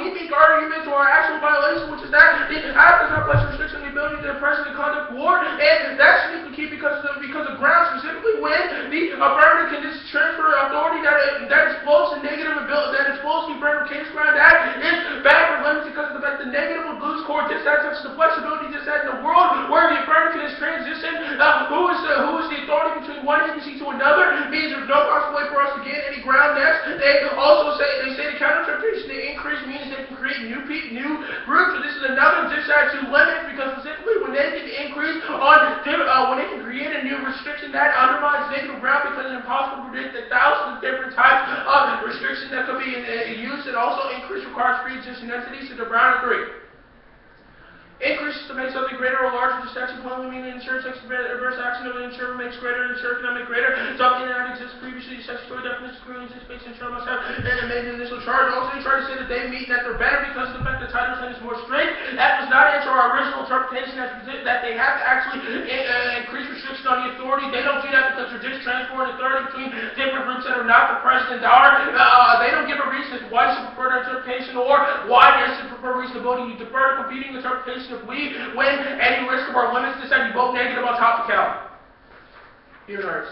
we make arguments or actual violation, which is that the act does not place restriction on the ability of the person to conduct war, and that's uniquely key because of grounds, specifically when the affirmative can just transfer authority that explodes the negative ability, that explodes the affirmative case ground act is bad for limits because of the fact the negative will lose core just as such the flexibility just as in the world where the affirmative is transition, who is the authority between one agency to another, means there's no possible way for us to get any ground next. They also say the counter-interpretation they increase means they can create new groups, so this is another just as to limit because specifically when they can increase on when they can create a new restriction that undermines negative ground because it's impossible to predict the thousands of different types of restrictions that could be used, and also increase requires pre-existing entities to the Brown agree. Increases to make something greater or larger, the statute plainly meaning insurer takes adverse action of an insurer makes greater, the insurer cannot make greater. Something that exists previously, the statutory definition clearly anticipates the insurer must have and made an initial charge. Also, they try to say that they meet that they're better because of the fact that Title 10 is more strict. That does not answer our original interpretation that they have to actually increase restriction on the authority. They don't do that because they're just transferring authority between different groups that are not the president are. They don't give a reason why they should prefer their interpretation or why they should prefer reasonability. You defer to competing interpretation if we win any risk of our limits, decide you vote negative on top of count. Human rights.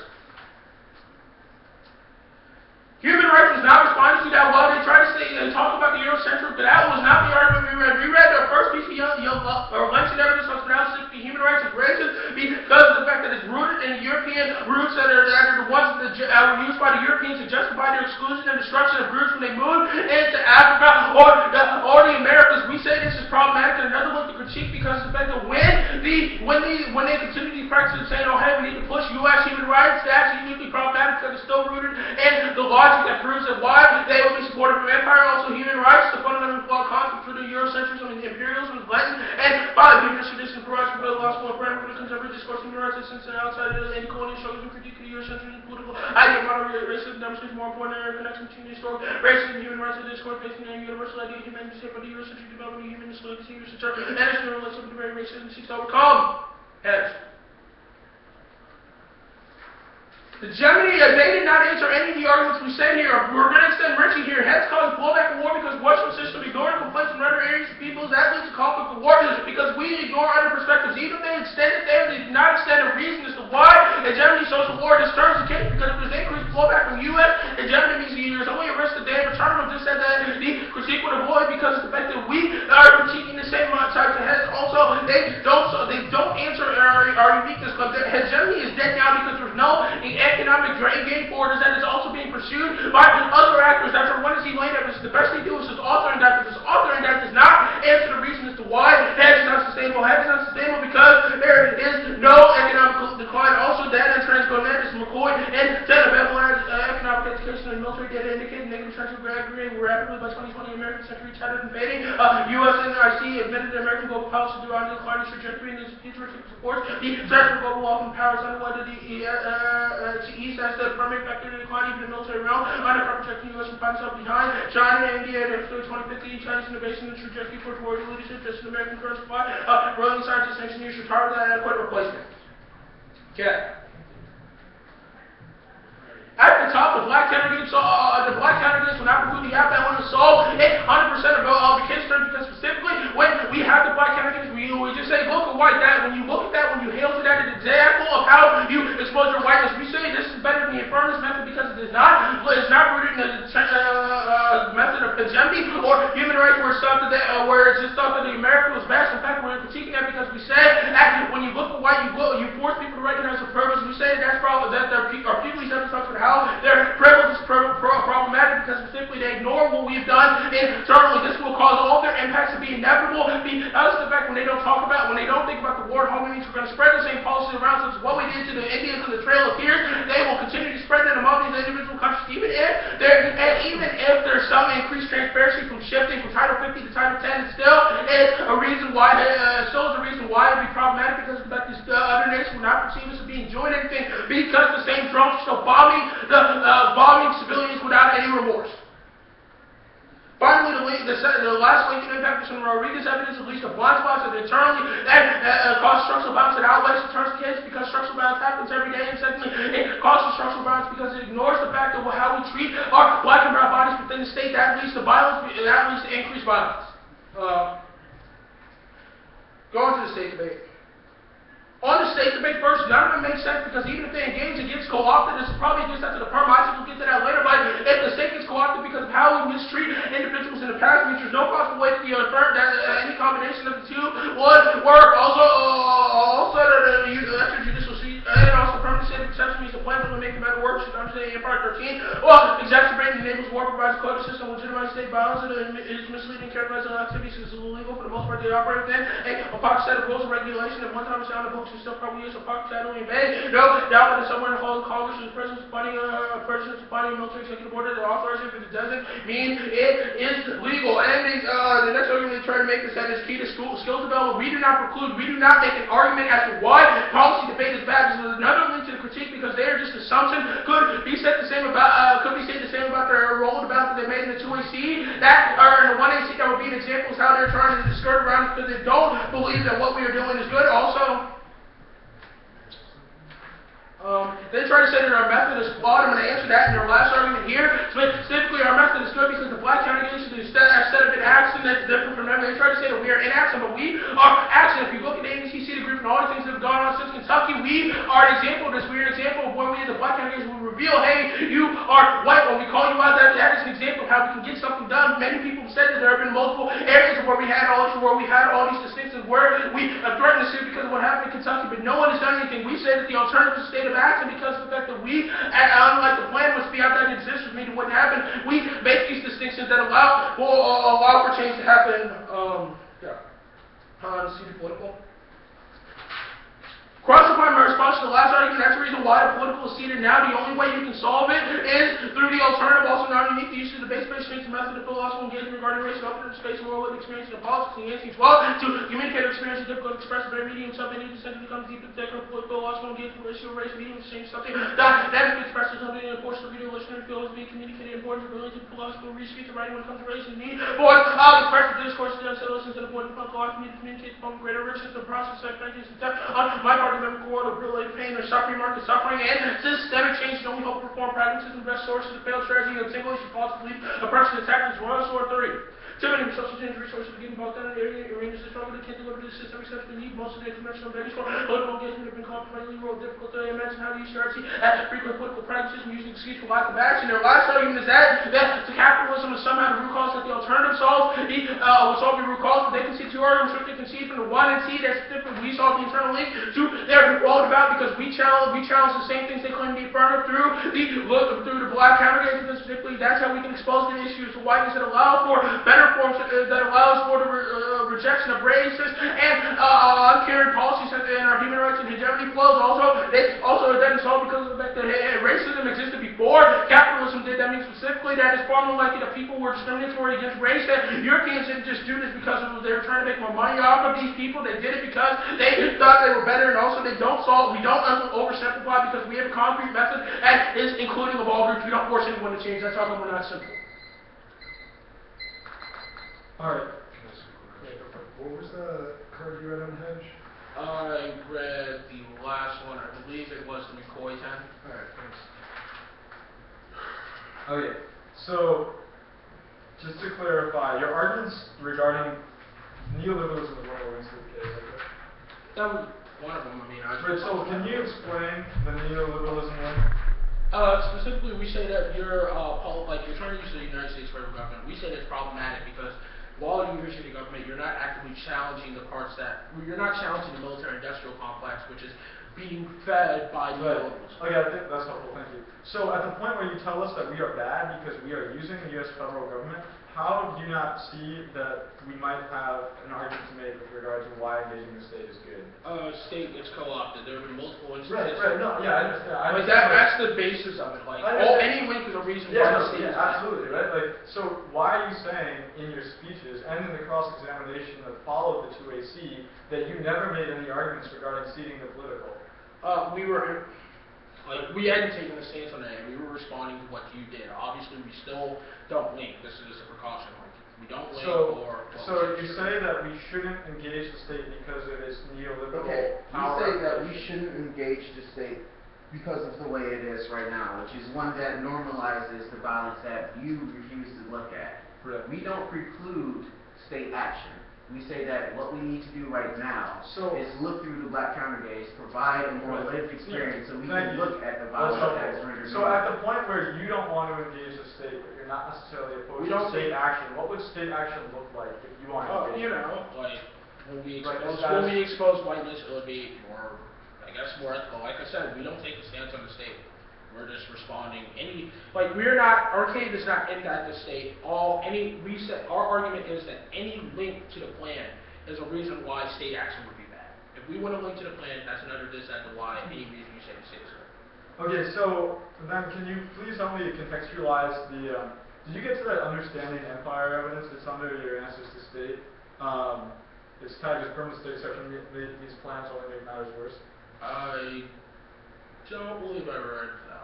Human rights was not responding to that well. They tried to say and talk about the Eurocentric, but that was not the argument we read. We read the first piece of Lynching evidence on analysis of human rights is racist because of the fact that it's rooted in European roots that are the ones that were used by the Europeans to justify their exclusion and destruction of groups when they moved into Africa or the Americas. We say this is problematic, and another one to critique because of the fact that when they continue these practices saying, oh hey, we need to push U.S. human rights, that's uniquely problematic because it's still rooted in the logic that proves that why they will be supportive of empire, also human rights, the fundamental flawed concept for the Eurocentrism and the imperialism is Latin, and by the tradition for us, for the lost one, for the contemporary discourse, human rights, since and outside of the colonial struggles and critique of the Eurocentrism, political idea of modern racism, demonstrates more important than connection between the historical racism and human rights of discourse based on the universal idea of humanity, shaped by the Eurocentric development of human legacy, Eurocentric, and its relationship with the very racism seeks to overcome. Heads. The Gemini, they did not answer any of the arguments we said here. We're going to extend Richie here. Heads cause blowback and war because Western system ignoring complaints from other areas of peoples. That leads to conflict and war because we ignore other perspectives. Even if they extend it there, they did not extend a reason as to why the Gemini social war disturbs the case because if there's increased blowback from the U.S., the Gemini means there's only a risk that they have returned. Just said that the critique would avoid because of the fact that we are critiquing the same types of heads. Also, they don't answer our uniqueness because hegemony is dead now because there's no economic gain for it, is that it's also being pursued by other actors. Dr. When is he laid up? The best thing to do is just authoring that, but this authoring that does not answer the reason as to why head is not sustainable. Head is not sustainable because there is no economic decline. Also, data and transcontinental McCoy and set of economic education and military data indicated negative trends were aggregating rapidly by 2020. American century tattered invading. USNIC admitted that American global policy due on the declining trajectory and its futuristic supports the threat from global wealth and powers underway to the East as the primary factor in the decline, even the military realm. Under projecting the U.S. will find itself behind China and India in 2050. Chinese innovation and trajectory towards world leadership, just an American current supply. Brilliant scientists, engineers, retired without adequate replacement. Okay. At the top, the black candidates will not include the app that want to solve 100% of the case terms because specifically when we have the black candidates, we just say look at white. That when you look at that, when you hail to that, an example of how you expose your whiteness. We say this is better than the affirmative method because it is not. It's not rooted in the method of hegemony or human rights, where it's stuff where it's just stuff that the America was best. In fact, we're critiquing that because we say when you look at white, you force people to recognize the purpose. We say that's probably that our people talks about how their privilege is problematic because specifically they ignore what we've done internally. This will cause all their impacts to be inevitable. Because the fact when they don't think about the war at home, it means we're going to spread the same policies around. So it's what we did to the Indians in the Trail of Tears. They will continue to spread that among these individual countries, even if there's some increased transparency from shifting from Title 50 to Title 10. It still is a reason why it would be problematic because the fact these other nations will not perceive us as being joined anything because the same drones are still bombing civilians without any remorse. Finally, the last way you can impact this on read this evidence at least the blind spots that internally that cause structural violence that outweighs the terms of cases because structural violence happens every day, and secondly, it causes structural violence because it ignores the fact of how we treat our black and brown bodies within the state. That leads to violence, and that leads to increased violence. Going to the state debate. On the state debate first, none of it makes sense because even if they engage, it gets co-opted. This is probably just after the permits. We'll get to that later. But if the state gets co-opted because of how we mistreat individuals in the past, means there's no possible way that any combination of the two would work. Also, the extrajudicial seat and also permanent state of exception means the plan will make the matter worse. I'm saying in part 13. Well, exacerbating enables war, provides a code system, legitimizes state violence, and is misleading, characterizing activities is illegal for the most part. They operate within a pocket set of rules and regulations. And one time it's on the books. Still probably use a pocket shadowing evade. No doubt that somewhere in the halls of Congress is the president's funding a military executive order that authorizes it, but it doesn't mean it is legal. And the next argument they try to make is that is key to skills development. We do not make an argument as to why policy debate is bad. This is another link to the critique because they are just assumptions. Could be said the same about their role about that they made in the 2AC that or in the 1AC that would be an example of how they're trying to skirt around because they don't believe that what we are doing is good. Also. They try to say that our method is flawed. I'm going to answer that in their last argument here. Specifically, our method is good because the black congregation instead of an action that's different from them. They try to say that we are inaction, but we are action. If you look at the ABCC group and all the things that have gone on since Kentucky, we are an example of this. We are an example of when we as the black congregation we reveal, hey, you are white. When we call you out, that is an example of how we can get something done. Many people have said that there have been multiple areas where we had all these distinctions where we threatened to sue because of what happened in Kentucky, but no one has done anything. We say that the alternative is state of action because of the fact that we, unlike the plan must be out there that exists, which means it wouldn't happen. We make these distinctions that allow for change to happen. See the political. Cross-applying my response to the last argument, that's the reason why the political is seated now. The only way you can solve it is through the alternative, also not unique to use of the base-based strengths and method of philosophical engagement regarding race and openness, space, and world lived experience in politics and engaging as well. To communicate or experience is difficult to express a very medium something needs to simply become deep and technical philosophical engagement, race, medium, exchange something that dynamically expresses something in the course of the video listener feels being communicated important to related to philosophical research and writing when it comes to race and need. Voice expressive discourse to unsettle listens to the point of philosophy to communicate from greater richness of process, psychology, and stuff. On my part, the member world of related pain or suffering, market suffering, and systemic change can only hope to perform pragmatism, best sources of failed strategy, and single issue false belief, oppression, attack, is royal sword 30. Too many social change resources begin both down in the arenas of struggle that can't deliver to the system except for the need. Most of the conventional values for political engagement have been compromisingly more difficult to imagine how to use strategy as frequent political pragmatism using excuse for lack of action. Their last argument is that to capitalism is somehow the root cause that the alternative solves will solve the root cause, but they concede two arguments which they concede from the one and see that's different. We solve the internal link to their rolled about because we challenge the same things they claim to be affirmative through the black congregation specifically. That's how we can expose the issues to whiteness that allow for better forms that allows for the rejection of racist and uncaring policies in our human rights and hegemony flows. It doesn't solve because of the fact that racism existed before capitalism did. That means specifically that it's far more likely that people were discriminatory against race. That Europeans didn't just do this because they were trying to make more money off of these people. They did it because they thought they were better, and also we don't oversimplify because we have a concrete method that is including of all groups. We don't force anyone to change. That's how come we're not simple. Alright. What was the card you read on hedge? I read the last one. I believe it was the McCoy 10. Alright, thanks. Okay, so just to clarify, your arguments regarding neoliberalism is one of the links to the case, okay? That was one of them. So can you explain the neoliberalism link? Specifically, we say that you're trying to use the United States federal government. We say that's problematic because while you're using the government, you're not actively challenging the parts you're not challenging the military-industrial complex, which is being fed by neoliberals. Okay, I think that's helpful. Thank you. So at the point where you tell us that we are bad because we are using the U.S. federal government, how do you not see that we might have an argument to make with regard to why engaging the state is good? State gets co-opted. There have been multiple instances. Right. No, yeah, I understand. That's the basis of it. Any link is a reason why the state is bad. Absolutely, right? So why are you saying in your speeches and in the cross-examination that followed the 2AC that you never made any arguments regarding ceding the political? We hadn't taken a stance on that, and we were responding to what you did. Obviously, we still don't link. This is just a precaution. We don't link. you say that we shouldn't engage the state because of its neoliberal Okay, you power. say that we shouldn't engage the state because of the way it is right now, which is one that normalizes the violence that you refuse to look at. Right. We don't preclude state action. We say that what we need to do right now is look through the black counter gaze, provide a more lived experience so we can look at the violence that is rendered. So at the point where you don't want to engage the state, but you're not necessarily opposed to state action, what would state action look like if you want to engage? Like when we expose whiteness, it would be more, I guess, more ethical. Like I said, we don't take a stance on the state. We're just responding. Our case is not aimed at the state. Our argument is that any link to the plan is a reason why state action would be bad. If we want to link to the plan, that's another this, that's why any reason you say the state is good. Okay, so then can you please help me contextualize the, did you get to that understanding empire evidence that's under your answers to state? It's tagged as permanent state exception, these plans only make matters worse. I don't believe I read that.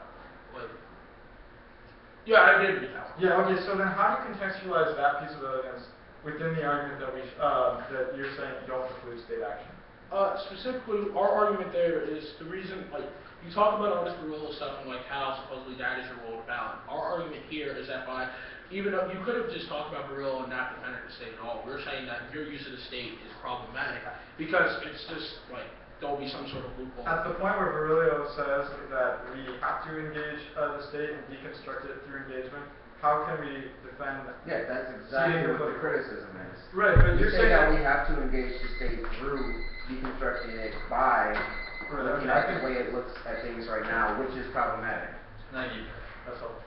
Yeah, I did read that. Yeah, okay, so then how do you contextualize that piece of evidence within the argument that that you're saying you don't preclude state action? Specifically, our argument there is the reason, you talk about all this guerrilla stuff and how supposedly that is your role to balance. Our argument here is that even though you could have just talked about guerrilla and not defended the state at all, we're saying that your use of the state is problematic because it's just there'll be some sort of loophole. At the point where Virilio says that we have to engage the state and deconstruct it through engagement, how can we defend that? Yeah, that's exactly what the criticism is. Right, but You you're say saying that we have to engage the state through deconstructing it by looking at the way it looks at things right now, which is problematic. Thank you. That's all.